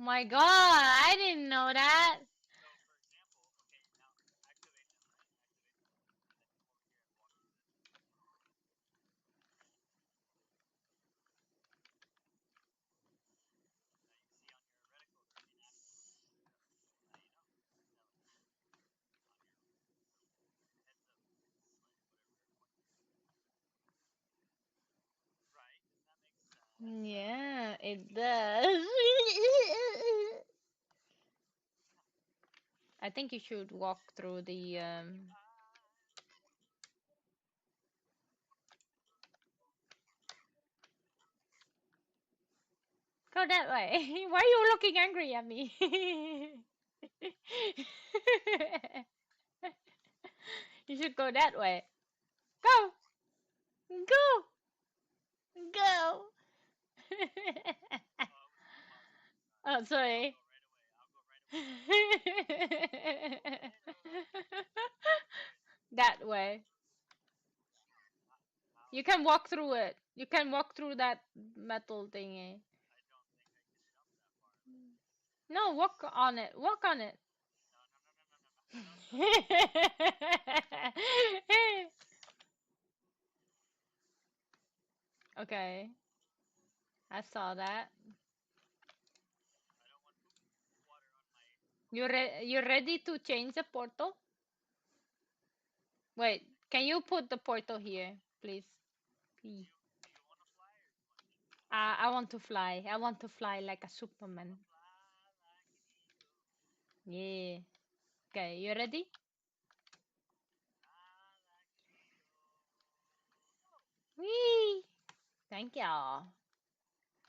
My God, I didn't know that. Yeah, it does. I think you should walk through the Go that way. Why are you looking angry at me? You should go that way. Go! Go! Go! Oh, sorry. That way. You can walk through it. You can walk through that metal thingy. No, walk on it. Walk on it. Okay, I saw that. You ready to change the portal? Wait, can you put the portal here, please? Please. I want to fly. I want to fly like a Superman. Yeah. Okay, you ready? Whee! Thank you.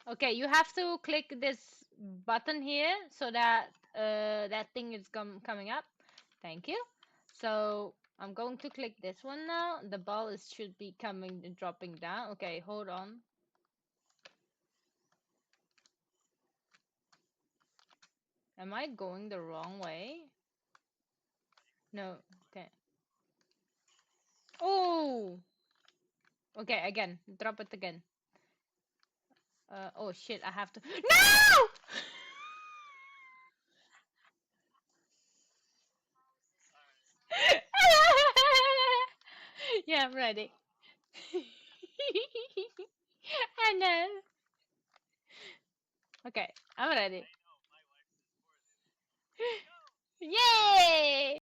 Okay, you have to click this button here so that that thing is coming up. Thank you. So I'm going to click this one now. The ball is should be coming dropping down. Okay, hold on. Am I going the wrong way? No. Okay. Oh. Okay, again. Drop it again. Oh shit, I have to. No! Yeah, I'm ready. I know. Okay, I'm ready. Yay!